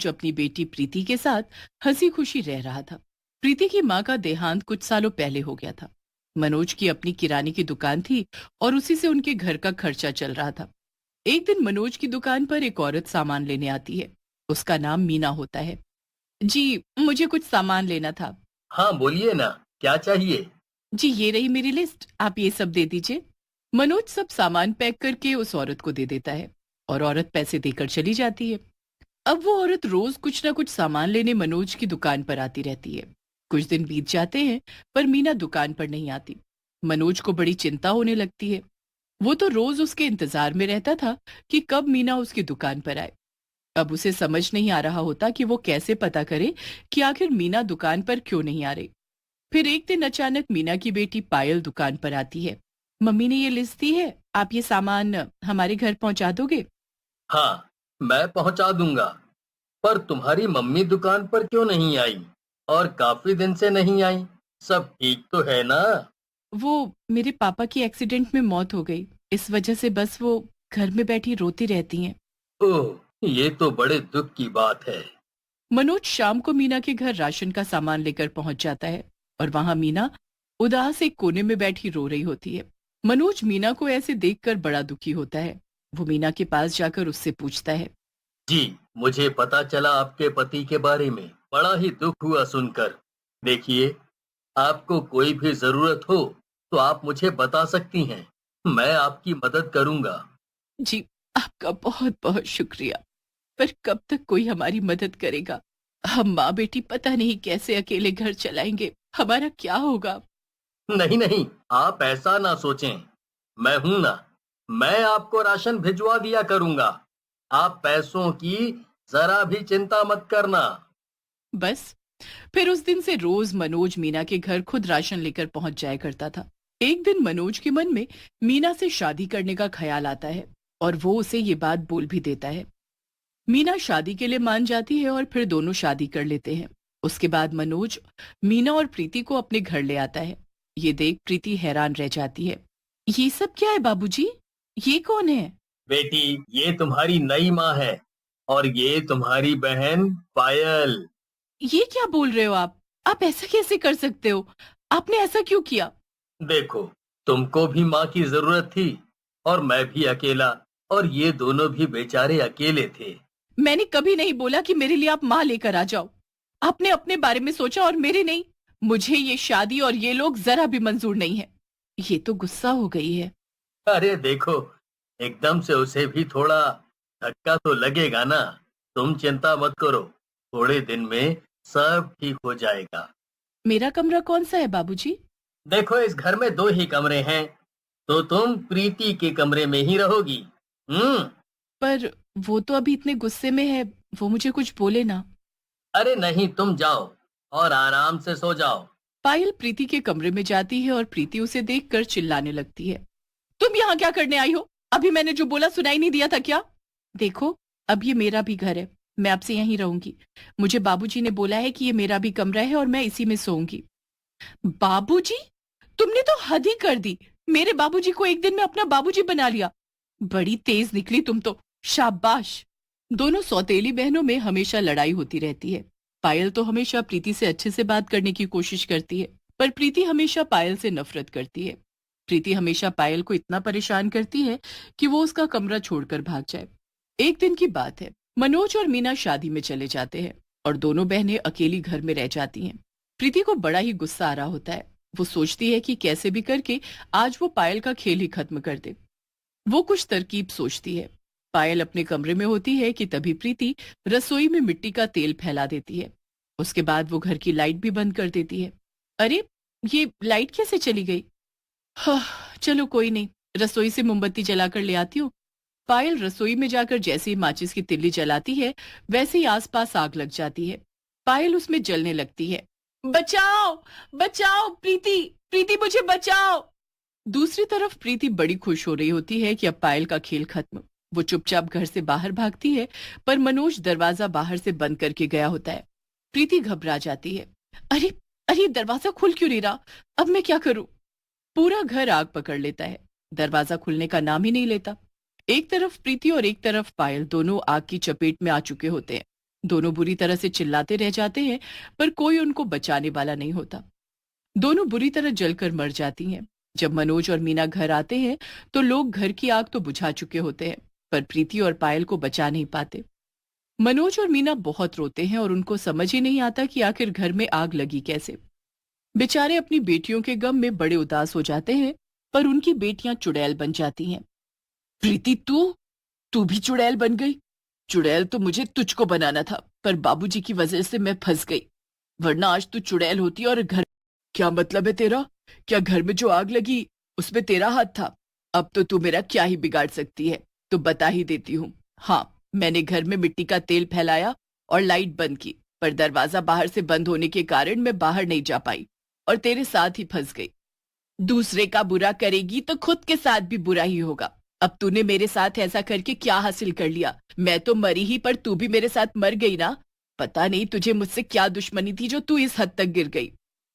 मनोज अपनी बेटी प्रीति के साथ हंसी खुशी रह रहा था। प्रीति की माँ का देहांत कुछ सालों पहले हो गया था। मनोज की अपनी किराने की दुकान थी और उसी से उनके घर का खर्चा चल रहा था। एक दिन मनोज की दुकान पर एक औरत सामान लेने आती है। उसका नाम मीना होता है। जी, मुझे कुछ सामान लेना था। हाँ बोलिए ना, क्या चाहिए? जी, ये रही मेरी लिस्ट, आप ये सब दे दीजिए। मनोज सब सामान पैक करके उस औरत को दे देता है और औरत पैसे देकर चली जाती है। अब वो औरत रोज कुछ ना कुछ सामान लेने मनोज की दुकान पर आती रहती है। कुछ दिन बीत जाते हैं, पर मीना दुकान पर नहीं आती। मनोज को बड़ी चिंता होने लगती है। वो तो रोज उसके इंतजार में रहता था कि कब मीना उसकी दुकान पर आए। अब उसे समझ नहीं आ रहा होता कि वो कैसे पता करे कि आखिर मीना दुकान पर क्यों नहीं आ रही। फिर एक दिन अचानक मीना की बेटी पायल दुकान पर आती है। मम्मी ने ये लिस्ट दी है, आप ये सामान हमारे घर पहुंचा दोगे? हाँ, मैं पहुंचा दूंगा। पर तुम्हारी मम्मी दुकान पर क्यों नहीं आई? और काफी दिन से नहीं आई। सब ठीक तो है ना? वो मेरे पापा की एक्सीडेंट में मौत हो गई, इस वजह से बस वो घर में बैठी रोती रहती हैं। ओह, ये तो बड़े दुख की बात है। मनोज शाम को मीना के घर राशन का सामान लेकर पहुंच जाता है और वहां मीना उदास एक कोने में बैठी रो रही होती है। मनोज मीना को ऐसे देखकर बड़ा दुखी होता है। वो मीना के पास जाकर उससे पूछता है। जी, मुझे पता चला आपके पति के बारे में। बड़ा ही दुख हुआ सुनकर। देखिए, आपको कोई भी जरूरत हो तो आप मुझे बता सकती हैं। मैं आपकी मदद करूंगा। जी, आपका बहुत बहुत शुक्रिया, पर कब तक कोई हमारी मदद करेगा? हम माँ बेटी पता नहीं कैसे अकेले घर चलाएंगे, हमारा क्या होगा? नहीं नहीं, आप ऐसा ना सोचें। मैं हूं ना। मैं आपको राशन भिजवा दिया करूंगा। आप पैसों की जरा भी चिंता मत करना। बस फिर उस दिन से रोज मनोज मीना के घर खुद राशन लेकर पहुंच जाया करता था। एक दिन मनोज के मन में मीना से शादी करने का ख्याल आता है और वो उसे ये बात बोल भी देता है। मीना शादी के लिए मान जाती है और फिर दोनों शादी कर लेते हैं। उसके बाद मनोज मीना और प्रीति को अपने घर ले आता है। ये देख प्रीति हैरान रह जाती है। ये सब क्या है बाबूजी? ये कौन है? बेटी, ये तुम्हारी नई माँ है। और ये तुम्हारी बहन पायल। ये क्या बोल रहे हो आप ऐसा कैसे कर सकते हो? आपने ऐसा क्यों किया? देखो, तुमको भी माँ की जरूरत थी और मैं भी अकेला। और ये दोनों भी बेचारे अकेले थे। मैंने कभी नहीं बोला कि मेरे लिए आप माँ लेकर आ जाओ। आपने अपने बारे में सोचा और मेरे नहीं। मुझे ये शादी और ये लोग जरा भी मंजूर नहीं है। ये तो गुस्सा हो गई है। अरे देखो, एकदम से उसे भी थोड़ा धक्का तो लगेगा ना। तुम चिंता मत करो। थोड़े दिन में सब ठीक हो जाएगा। मेरा कमरा कौन सा है बाबूजी? देखो, इस घर में दो ही कमरे हैं। तो तुम प्रीति के कमरे में ही रहोगी। हम्म। पर वो तो अभी इतने गुस्से में है, वो मुझे कुछ बोले ना। अरे नहीं, तुम जाओ और आराम से सो जाओ। पायल प्रीति के कमरे में जाती है और प्रीति उसे देखकर चिल्लाने लगती है। तुम यहाँ क्या करने आई हो? अभी मैंने जो बोला सुनाई नहीं दिया था क्या? देखो, अब ये मेरा भी घर है, मैं आपसे यहीं रहूंगी। मुझे बाबूजी ने बोला है कि ये मेरा भी कमरा है और मैं इसी में सोऊंगी। बाबूजी? तुमने तो हद ही कर दी। मेरे बाबूजी को एक दिन में अपना बाबूजी बना लिया। बड़ी तेज निकली तुम तो। शाबाश। दोनों सौतेली बहनों में हमेशा लड़ाई होती रहती है। पायल तो हमेशा प्रीति से अच्छे से बात करने की कोशिश करती है, पर प्रीति हमेशा पायल से नफरत करती है। प्रीति हमेशा पायल को इतना परेशान करती है कि वो उसका कमरा छोड़कर भाग जाए। एक दिन की बात है, मनोज और मीना शादी में चले जाते हैं और दोनों बहनें अकेली घर में रह जाती हैं। प्रीति को बड़ा ही गुस्सा आ रहा होता है। वो सोचती है कि कैसे भी करके आज वो पायल का खेल ही खत्म कर दे। वो कुछ तरकीब सोचती है। पायल अपने कमरे में होती है कि तभी प्रीति रसोई में मिट्टी का तेल फैला देती है। उसके बाद वो घर की लाइट भी बंद कर देती है। अरे, ये लाइट कैसे चली गई? चलो कोई नहीं, रसोई से मोमबत्ती जलाकर ले आती हूँ। पायल रसोई में जाकर जैसे ही माचिस की तिल्ली जलाती है, वैसे ही आसपास आग लग जाती है। पायल उसमें जलने लगती है। बचाओ, बचाओ प्रीति, प्रीति मुझे बचाओ। दूसरी तरफ प्रीति बड़ी खुश हो रही होती है कि अब पायल का खेल खत्म। वो चुपचाप घर से बाहर भागती है, पर मनोज दरवाजा बाहर से बंद करके गया होता है। प्रीति घबरा जाती है। अरे, अरे दरवाजा खुल क्यों नहीं रहा? अब मैं क्या करूं? पूरा घर आग पकड़ लेता है। दरवाजा खुलने का नाम ही नहीं लेता। एक तरफ प्रीति और एक तरफ पायल दोनों आग की चपेट में आ चुके होते हैं। दोनों बुरी तरह से चिल्लाते रह जाते हैं, पर कोई उनको बचाने वाला नहीं होता। दोनों बुरी तरह जलकर मर जाती हैं। जब मनोज और मीना घर आते हैं तो लोग घर की आग तो बुझा चुके होते हैं, पर प्रीति और पायल को बचा नहीं पाते। मनोज और मीना बहुत रोते हैं और उनको समझ ही नहीं आता कि आखिर घर में आग लगी कैसे। बेचारे अपनी बेटियों के गम में बड़े उदास हो जाते हैं, पर उनकी बेटियां चुड़ैल बन जाती हैं। प्रीति, तू तू भी चुड़ैल बन गई। चुड़ैल तो मुझे तुझको बनाना था, पर बाबूजी की वजह से मैं फंस गई, वरना आज तू चुड़ैल होती और घर। क्या मतलब है तेरा? क्या घर में जो आग लगी उसमें तेरा हाथ था? अब तो तू मेरा क्या ही बिगाड़ सकती है, तो बता ही देती हूँ। हाँ, मैंने घर में मिट्टी का तेल फैलाया और लाइट बंद की, पर दरवाजा बाहर से बंद होने के कारण मैं बाहर नहीं जा पाई और तेरे साथ ही फंस गई। दूसरे का बुरा करेगी तो खुद के साथ भी बुरा ही होगा। अब तूने मेरे साथ ऐसा करके क्या हासिल कर लिया? मैं तो मरी ही, पर तू भी मेरे साथ मर गई ना। पता नहीं तुझे मुझसे क्या दुश्मनी थी जो तू इस हद तक गिर गई।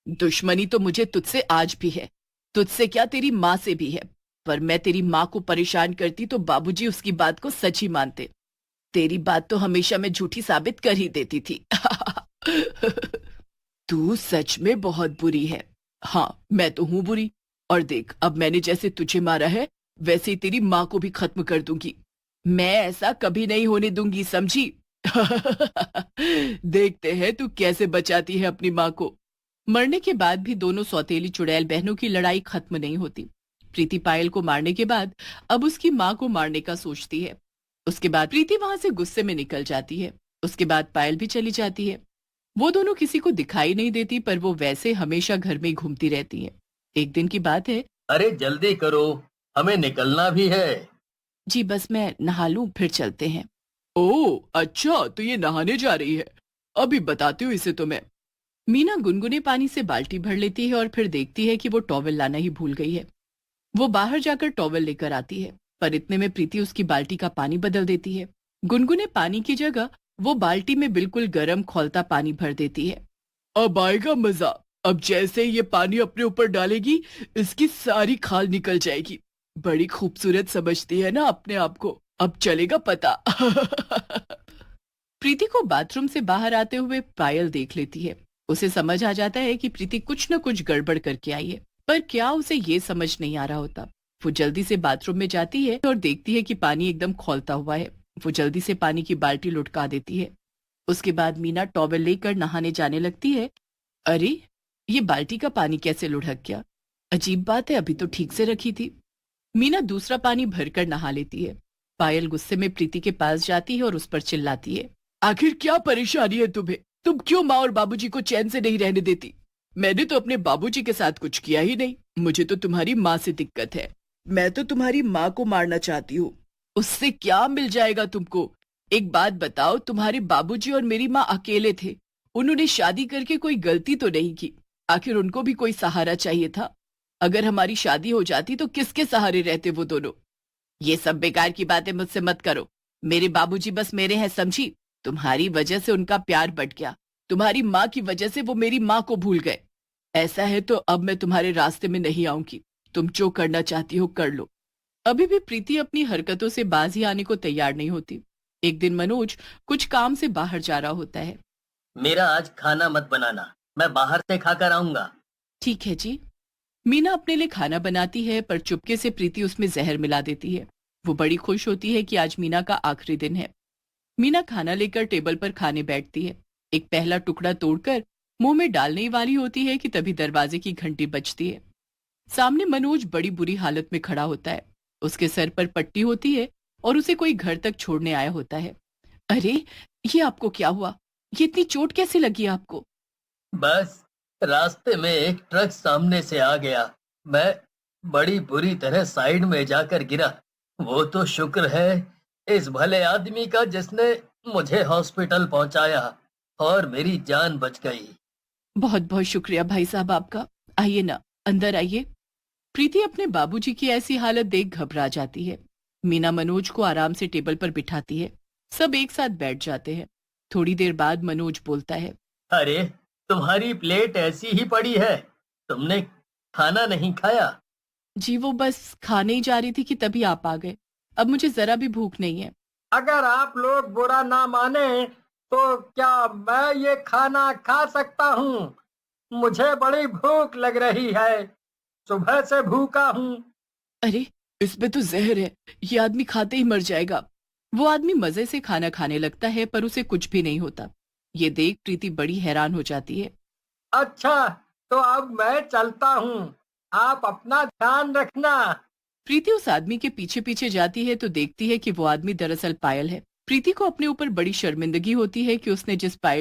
दुश्मनी तो मुझे तुझसे आज भी है, तुझसे क्या तेरी माँ से भी है। पर मैं तेरी माँ को परेशान करती तो बाबूजी उसकी बात को सच ही मानते। तेरी बात तो हमेशा मैं झूठी साबित कर ही देती थी। तू सच में बहुत बुरी है। हाँ, मैं तो हूं बुरी। और देख, अब मैंने जैसे तुझे मारा है वैसे ही तेरी माँ को भी खत्म कर दूंगी। मैं ऐसा कभी नहीं होने दूंगी, समझी? देखते हैं तू कैसे बचाती है अपनी माँ को। मरने के बाद भी दोनों सौतेली चुड़ैल बहनों की लड़ाई खत्म नहीं होती। प्रीति पायल को मारने के बाद अब उसकी माँ को मारने का सोचती है। उसके बाद प्रीति वहां से गुस्से में निकल जाती है। उसके बाद पायल भी चली जाती है। वो दोनों किसी को दिखाई नहीं देती, पर वो वैसे हमेशा घर में ही घूमती रहती हैं। एक दिन की बात है। अरे जल्दी करो, हमें निकलना भी है। जी बस मैं नहा लूं, फिर चलते हैं। ओह अच्छा, तो ये नहाने जा रही है? अभी बताती हूँ इसे तो मैं। मीना गुनगुने पानी से बाल्टी भर लेती है और फिर देखती है कि वो टॉवेल लाना ही भूल गई है। वो बाहर जाकर टॉवेल लेकर आती है, पर इतने में प्रीति उसकी बाल्टी का पानी बदल देती है। गुनगुने पानी की जगह वो बाल्टी में बिल्कुल गर्म खौलता पानी भर देती है। अब आएगा मजा। अब जैसे ये पानी अपने ऊपर डालेगी, इसकी सारी खाल निकल जाएगी। बड़ी खूबसूरत समझती है ना अपने आप को, अब चलेगा पता। प्रीति को बाथरूम से बाहर आते हुए पायल देख लेती है। उसे समझ आ जाता है कि प्रीति कुछ न कुछ गड़बड़ करके आई है, पर क्या उसे ये समझ नहीं आ रहा होता। वो जल्दी से बाथरूम में जाती है और देखती है कि पानी एकदम खौलता हुआ है। वो जल्दी से पानी की बाल्टी लुढ़का देती है। उसके बाद मीना टॉवेल लेकर नहाने जाने लगती है। अरे, ये बाल्टी का पानी कैसे लुढ़क गया? अजीब बात है, अभी तो ठीक से रखी थी। मीना दूसरा पानी भरकर नहा लेती है। पायल गुस्से में प्रीति के पास जाती है और उस पर चिल्लाती है। आखिर क्या परेशानी है तुम्हें? तुम क्यों माँ और बाबूजी को चैन से नहीं रहने देती? मैंने तो अपने बाबूजी के साथ कुछ किया ही नहीं। मुझे तो तुम्हारी माँ से दिक्कत है। मैं तो तुम्हारी माँ को मारना चाहती हूँ। उससे क्या मिल जाएगा तुमको? एक बात बताओ, तुम्हारे बाबूजी और मेरी माँ अकेले थे। उन्होंने शादी करके कोई गलती तो नहीं की। आखिर उनको भी कोई सहारा चाहिए था। अगर हमारी शादी हो जाती तो किसके सहारे रहते वो दोनों? ये सब बेकार की बातें मुझसे मत करो। मेरे बाबूजी बस मेरे हैं, समझी? तुम्हारी वजह से उनका प्यार बढ़ गया। तुम्हारी माँ की वजह से वो मेरी माँ को भूल गए। ऐसा है तो अब मैं तुम्हारे रास्ते में नहीं आऊंगी। तुम जो करना चाहती हो कर लो। अभी भी प्रीति अपनी हरकतों से बाजी आने को तैयार नहीं होती। एक दिन मनोज कुछ काम से बाहर जा रहा होता है। मेरा आज खाना मत बनाना, मैं बाहर से खाकर आऊंगा। ठीक है जी। मीना अपने लिए खाना बनाती है, पर चुपके से प्रीति उसमें जहर मिला देती है। वो बड़ी खुश होती है कि आज मीना का आखिरी दिन है। मीना खाना लेकर टेबल पर खाने बैठती है। एक पहला टुकड़ा तोड़कर मुंह में डालने ही वाली होती है कि तभी दरवाजे की घंटी बजती है। सामने मनोज बड़ी बुरी हालत में खड़ा होता है। उसके सर पर पट्टी होती है और उसे कोई घर तक छोड़ने आया होता है। अरे, ये आपको क्या हुआ? ये इतनी चोट कैसे लगी आपको? बस रास्ते में एक ट्रक सामने से आ गया। मैं बड़ी बुरी तरह साइड में जाकर गिरा। वो तो शुक्र है इस भले आदमी का जिसने मुझे हॉस्पिटल पहुंचाया और मेरी जान बच गई। बहुत बहुत शुक्रिया भाई साहब आपका। आइए ना, अंदर आइए। प्रीति अपने बाबूजी की ऐसी हालत देख घबरा जाती है। मीना मनोज को आराम से टेबल पर बिठाती है। सब एक साथ बैठ जाते हैं। थोड़ी देर बाद मनोज बोलता है। अरे, तुम्हारी प्लेट ऐसी ही पड़ी है, तुमने खाना नहीं खाया? जी वो बस खाने ही जा रही थी कि तभी आप आ गए। अब मुझे जरा भी भूख नहीं है। अगर आप लोग बुरा ना माने तो क्या मैं ये खाना खा सकता हूँ? मुझे बड़ी भूख लग रही है। सुबह से भूखा हूँ। अरे, इसमें तो जहर है, ये आदमी खाते ही मर जाएगा। वो आदमी मजे से खाना खाने लगता है पर उसे कुछ भी नहीं होता। ये देख प्रीति बड़ी हैरान हो जाती है। अच्छा, तो अब मैं चलता हूँ। आप अपना ध्यान रखना। प्रीति उस आदमी के पीछे पीछे जाती है तो देखती है कि वो आदमी दरअसल पायल है। प्रीति को अपने ऊपर बड़ी शर्मिंदगी होती है कि उसने जिस पायल